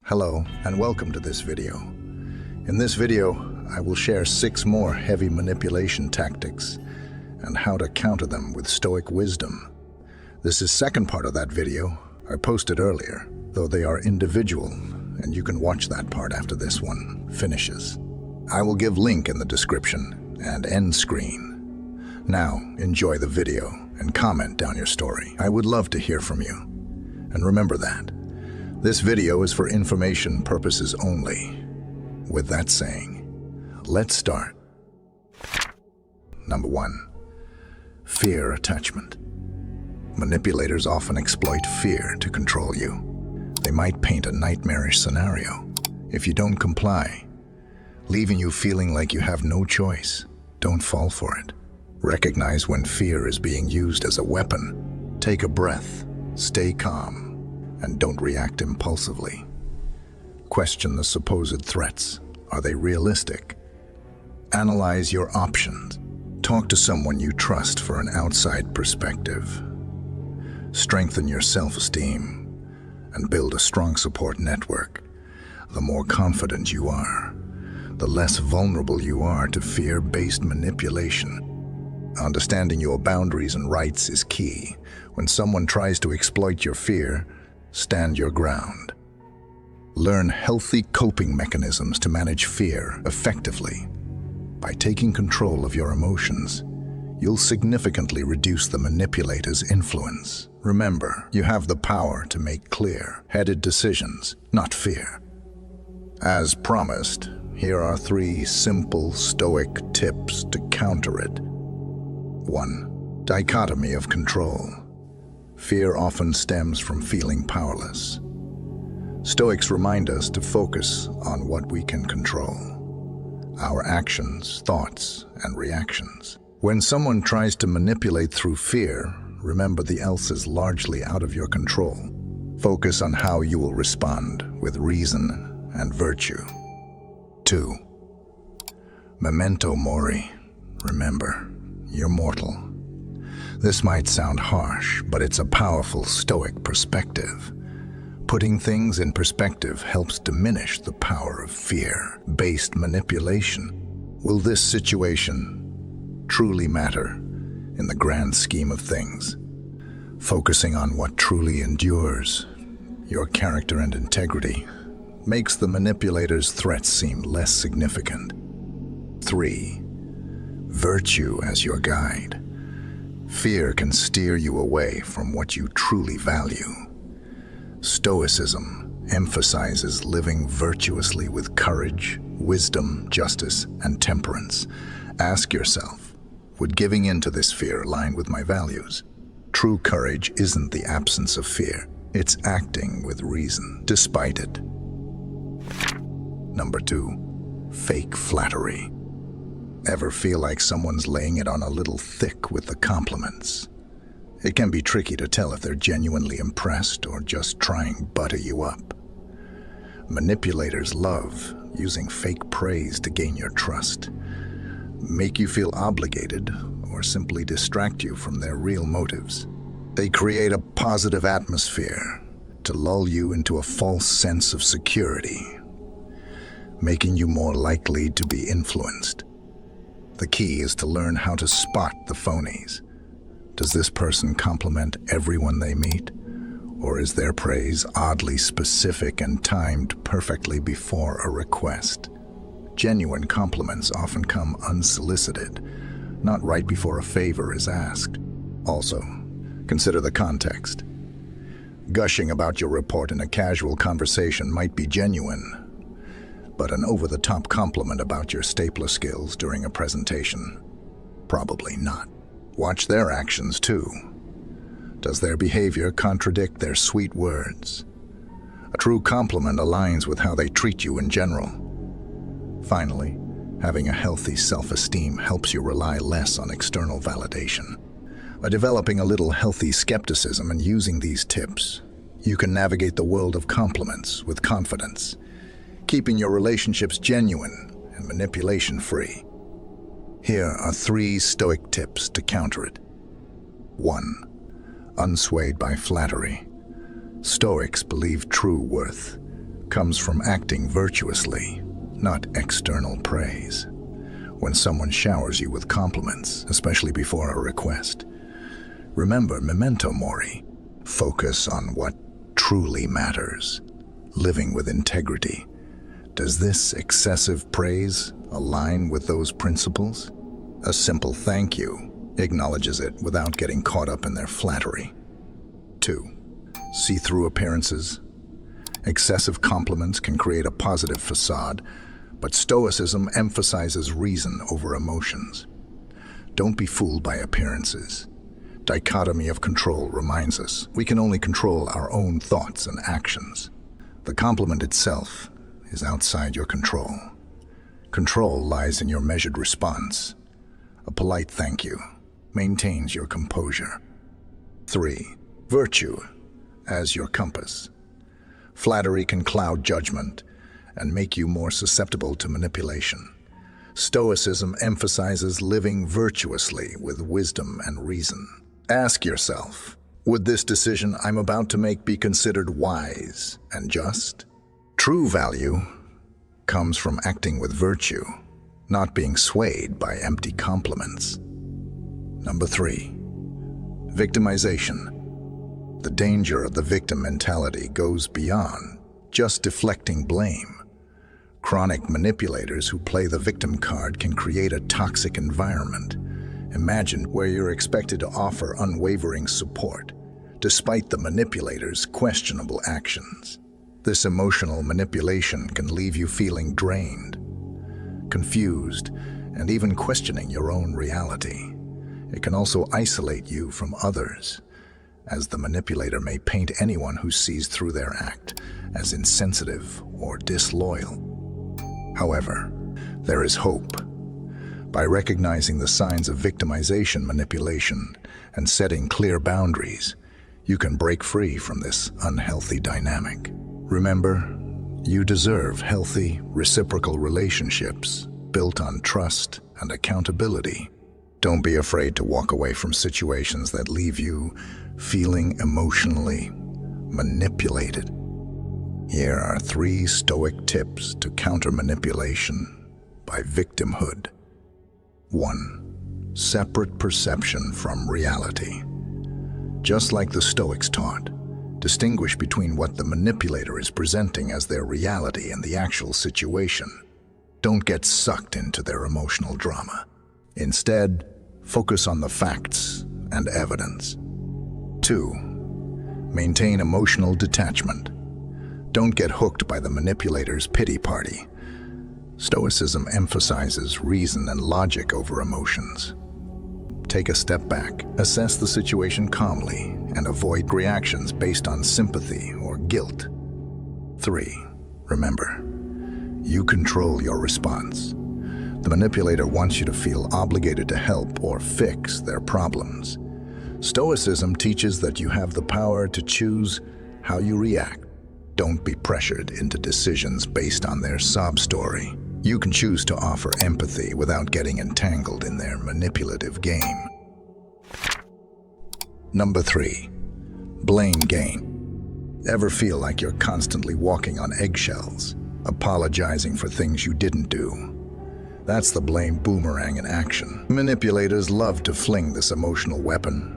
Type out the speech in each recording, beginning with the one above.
Hello and welcome to this video. In this video, I will share 6 more heavy manipulation tactics and how to counter them with stoic wisdom. This is second part of that video I posted earlier, though they are individual and you can watch that part after this one finishes. I will give link in the description and end screen. Now, enjoy the video and comment down your story. I would love to hear from you. And remember that this video is for information purposes only. With that saying, let's start. Number 1. Fear attachment. Manipulators often exploit fear to control you. They might paint a nightmarish scenario if you don't comply, leaving you feeling like you have no choice. Don't fall for it. Recognize when fear is being used as a weapon. Take a breath, stay calm, and don't react impulsively. Question the supposed threats. Are they realistic? Analyze your options. Talk to someone you trust for an outside perspective. Strengthen your self-esteem and build a strong support network. The more confident you are, the less vulnerable you are to fear-based manipulation. Understanding your boundaries and rights is key. When someone tries to exploit your fear, stand your ground. Learn healthy coping mechanisms to manage fear effectively. By taking control of your emotions, you'll significantly reduce the manipulator's influence. Remember, you have the power to make clear-headed decisions, not fear. As promised, here are 3 simple stoic tips to counter it. 1. Dichotomy of control. Fear often stems from feeling powerless. Stoics remind us to focus on what we can control: our actions, thoughts, and reactions. When someone tries to manipulate through fear, remember the else is largely out of your control. Focus on how you will respond with reason and virtue. 2. Memento mori. Remember, you're mortal. This might sound harsh, but it's a powerful stoic perspective. Putting things in perspective helps diminish the power of fear-based manipulation. Will this situation truly matter in the grand scheme of things? Focusing on what truly endures, your character and integrity, makes the manipulator's threats seem less significant. 3. Virtue as your guide. Fear can steer you away from what you truly value. Stoicism emphasizes living virtuously with courage, wisdom, justice, and temperance. Ask yourself, would giving in to this fear align with my values? True courage isn't the absence of fear. It's acting with reason, despite it. Number 2. Fake flattery. Ever feel like someone's laying it on a little thick with the compliments? It can be tricky to tell if they're genuinely impressed or just trying to butter you up. Manipulators love using fake praise to gain your trust, make you feel obligated, or simply distract you from their real motives. They create a positive atmosphere to lull you into a false sense of security, making you more likely to be influenced. The key is to learn how to spot the phonies. Does this person compliment everyone they meet? Or is their praise oddly specific and timed perfectly before a request? Genuine compliments often come unsolicited, not right before a favor is asked. Also, consider the context. Gushing about your report in a casual conversation might be genuine, but an over-the-top compliment about your stapler skills during a presentation, probably not. Watch their actions too. Does their behavior contradict their sweet words? A true compliment aligns with how they treat you in general. Finally, having a healthy self-esteem helps you rely less on external validation. By developing a little healthy skepticism and using these tips, you can navigate the world of compliments with confidence, keeping your relationships genuine and manipulation-free. Here are 3 stoic tips to counter it. 1. Unswayed by flattery. Stoics believe true worth comes from acting virtuously, not external praise. When someone showers you with compliments, especially before a request, remember memento mori. Focus on what truly matters. Living with integrity. Does this excessive praise align with those principles? A simple thank you acknowledges it without getting caught up in their flattery. 2. See through appearances. Excessive compliments can create a positive facade, but Stoicism emphasizes reason over emotions. Don't be fooled by appearances. Dichotomy of control reminds us we can only control our own thoughts and actions. The compliment itself is outside your control. Control lies in your measured response. A polite thank you maintains your composure. 3. Virtue as your compass. Flattery can cloud judgment and make you more susceptible to manipulation. Stoicism emphasizes living virtuously with wisdom and reason. Ask yourself, would this decision I'm about to make be considered wise and just? True value comes from acting with virtue, not being swayed by empty compliments. 3. Victimization. The danger of the victim mentality goes beyond just deflecting blame. Chronic manipulators who play the victim card can create a toxic environment. Imagine where you're expected to offer unwavering support, despite the manipulator's questionable actions. This emotional manipulation can leave you feeling drained, confused, and even questioning your own reality. It can also isolate you from others, as the manipulator may paint anyone who sees through their act as insensitive or disloyal. However, there is hope. By recognizing the signs of victimization manipulation and setting clear boundaries, you can break free from this unhealthy dynamic. Remember, you deserve healthy, reciprocal relationships built on trust and accountability. Don't be afraid to walk away from situations that leave you feeling emotionally manipulated. Here are 3 Stoic tips to counter manipulation by victimhood. 1. Separate perception from reality. Just like the Stoics taught, distinguish between what the manipulator is presenting as their reality and the actual situation. Don't get sucked into their emotional drama. Instead, focus on the facts and evidence. 2. Maintain emotional detachment. Don't get hooked by the manipulator's pity party. Stoicism emphasizes reason and logic over emotions. Take a step back, assess the situation calmly, and avoid reactions based on sympathy or guilt. 3. Remember, you control your response. The manipulator wants you to feel obligated to help or fix their problems. Stoicism teaches that you have the power to choose how you react. Don't be pressured into decisions based on their sob story. You can choose to offer empathy without getting entangled in their manipulative game. 3. Blame game. Ever feel like you're constantly walking on eggshells, apologizing for things you didn't do? That's the blame boomerang in action. Manipulators love to fling this emotional weapon,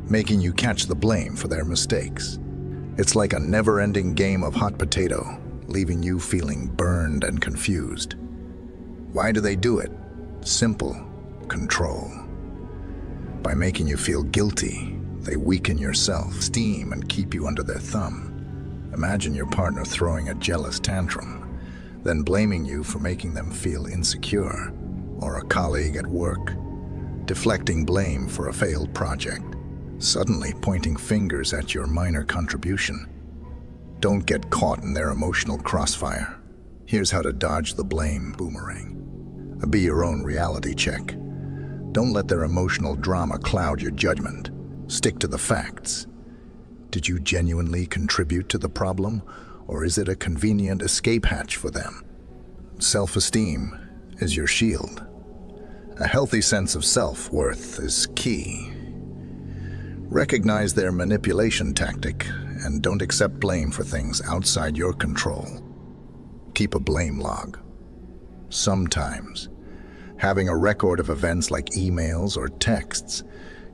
making you catch the blame for their mistakes. It's like a never-ending game of hot potato, leaving you feeling burned and confused. Why do they do it? Simple: control. By making you feel guilty, they weaken your self-esteem and keep you under their thumb. Imagine your partner throwing a jealous tantrum, then blaming you for making them feel insecure, or a colleague at work deflecting blame for a failed project, suddenly pointing fingers at your minor contribution. Don't get caught in their emotional crossfire. Here's how to dodge the blame boomerang. Be your own reality check. Don't let their emotional drama cloud your judgment. Stick to the facts. Did you genuinely contribute to the problem, or is it a convenient escape hatch for them? Self-esteem is your shield. A healthy sense of self-worth is key. Recognize their manipulation tactic and don't accept blame for things outside your control. Keep a blame log. Sometimes, having a record of events like emails or texts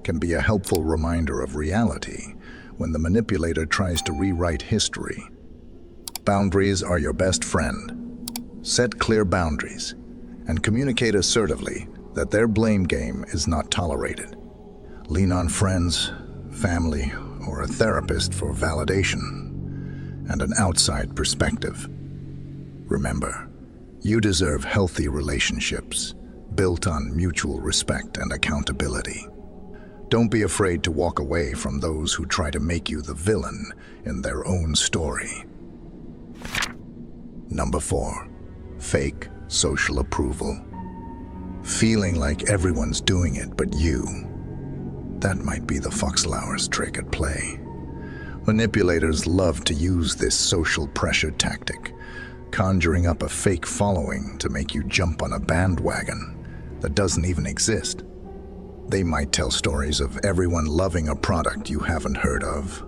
can be a helpful reminder of reality when the manipulator tries to rewrite history. Boundaries are your best friend. Set clear boundaries and communicate assertively that their blame game is not tolerated. Lean on friends, family, or a therapist for validation and an outside perspective. Remember, you deserve healthy relationships built on mutual respect and accountability. Don't be afraid to walk away from those who try to make you the villain in their own story. Number 4, fake social approval. Feeling like everyone's doing it but you. That might be the Foxlowers trick at play. Manipulators love to use this social pressure tactic, conjuring up a fake following to make you jump on a bandwagon that doesn't even exist. They might tell stories of everyone loving a product you haven't heard of,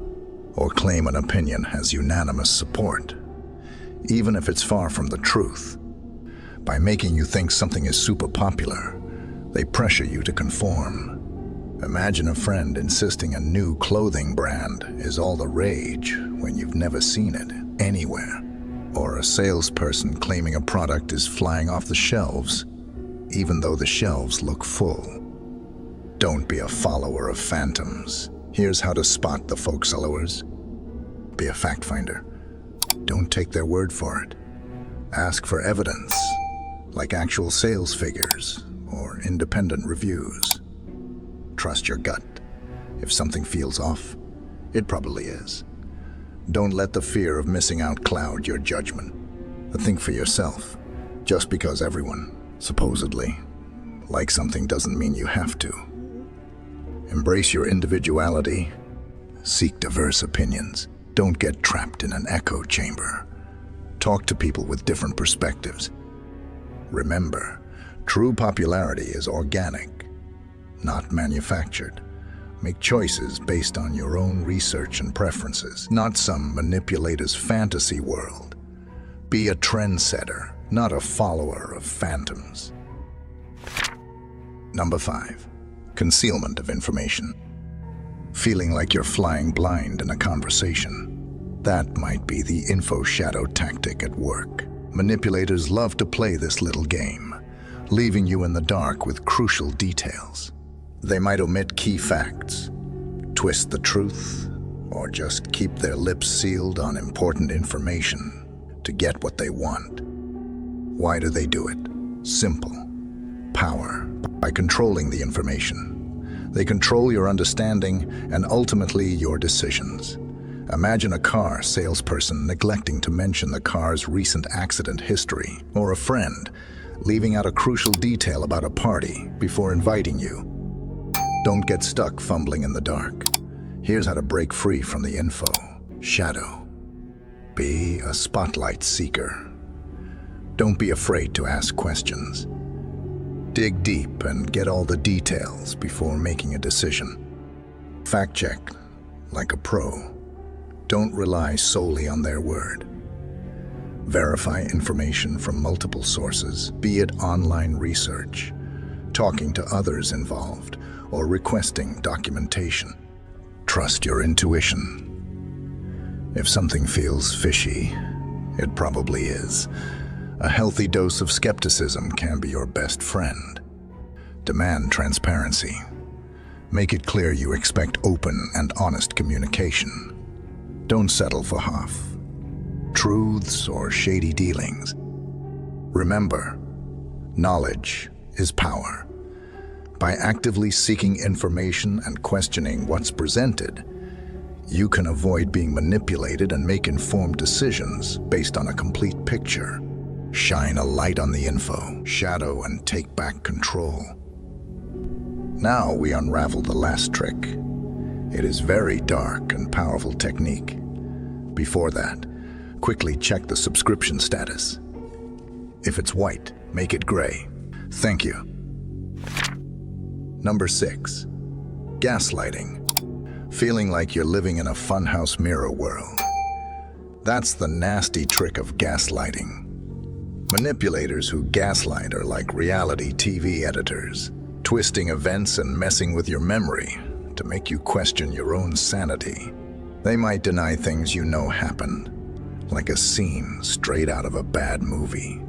or claim an opinion has unanimous support, even if it's far from the truth. By making you think something is super popular, they pressure you to conform. Imagine a friend insisting a new clothing brand is all the rage when you've never seen it anywhere, or a salesperson claiming a product is flying off the shelves, even though the shelves look full. Don't be a follower of phantoms. Here's how to spot the folksolowers. Be a fact finder. Don't take their word for it. Ask for evidence, like actual sales figures or independent reviews. Trust your gut. If something feels off, it probably is. Don't let the fear of missing out cloud your judgment. Think for yourself. Just because everyone, supposedly, likes something doesn't mean you have to. Embrace your individuality. Seek diverse opinions. Don't get trapped in an echo chamber. Talk to people with different perspectives. Remember, true popularity is organic, not manufactured. Make choices based on your own research and preferences, not some manipulator's fantasy world. Be a trendsetter, not a follower of phantoms. Number 5, concealment of information. Feeling like you're flying blind in a conversation. That might be the info shadow tactic at work. Manipulators love to play this little game, leaving you in the dark with crucial details. They might omit key facts, twist the truth, or just keep their lips sealed on important information to get what they want. Why do they do it? Simple. Power. By controlling the information, they control your understanding and ultimately your decisions. Imagine a car salesperson neglecting to mention the car's recent accident history, or a friend leaving out a crucial detail about a party before inviting you. Don't get stuck fumbling in the dark. Here's how to break free from the info. Shadow. Be a spotlight seeker. Don't be afraid to ask questions. Dig deep and get all the details before making a decision. Fact check like a pro. Don't rely solely on their word. Verify information from multiple sources, be it online research, talking to others involved, or requesting documentation. Trust your intuition. If something feels fishy, it probably is. A healthy dose of skepticism can be your best friend. Demand transparency. Make it clear you expect open and honest communication. Don't settle for half-truths or shady dealings. Remember, knowledge is power. By actively seeking information and questioning what's presented, you can avoid being manipulated and make informed decisions based on a complete picture. Shine a light on the info, shadow, and take back control. Now we unravel the last trick. It is very dark and powerful technique. Before that, quickly check the subscription status. If it's white, make it gray. Thank you. Number 6, gaslighting. Feeling like you're living in a funhouse mirror world. That's the nasty trick of gaslighting. Manipulators who gaslight are like reality TV editors, twisting events and messing with your memory to make you question your own sanity. They might deny things you know happened, like a scene straight out of a bad movie,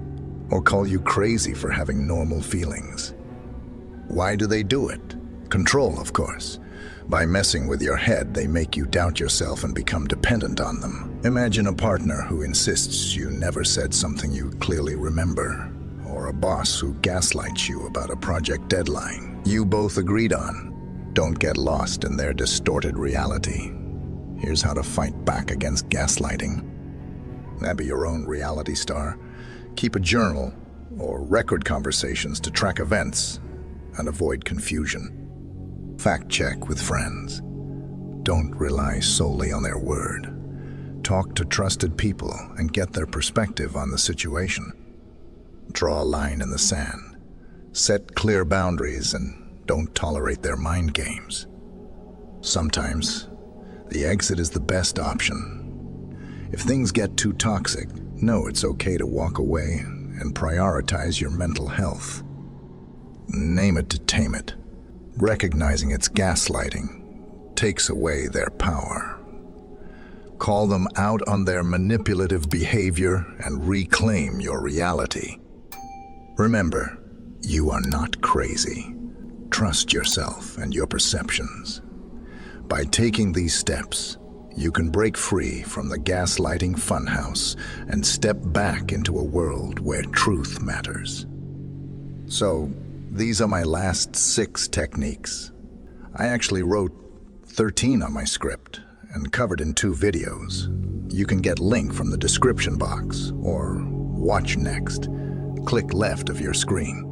or call you crazy for having normal feelings. Why do they do it? Control, of course. By messing with your head, they make you doubt yourself and become dependent on them. Imagine a partner who insists you never said something you clearly remember, or a boss who gaslights you about a project deadline you both agreed on. Don't get lost in their distorted reality. Here's how to fight back against gaslighting. Be your own reality star. Keep a journal or record conversations to track events and avoid confusion. Fact check with friends. Don't rely solely on their word. Talk to trusted people and get their perspective on the situation. Draw a line in the sand. Set clear boundaries and don't tolerate their mind games. Sometimes, the exit is the best option. If things get too toxic, know it's okay to walk away and prioritize your mental health. Name it to tame it. Recognizing it's gaslighting takes away their power. Call them out on their manipulative behavior and reclaim your reality. Remember, you are not crazy. Trust yourself and your perceptions. By taking these steps, you can break free from the gaslighting funhouse and step back into a world where truth matters. So, these are my last 6 techniques. I actually wrote 13 on my script and covered in 2 videos. You can get link from the description box or watch next. Click left of your screen.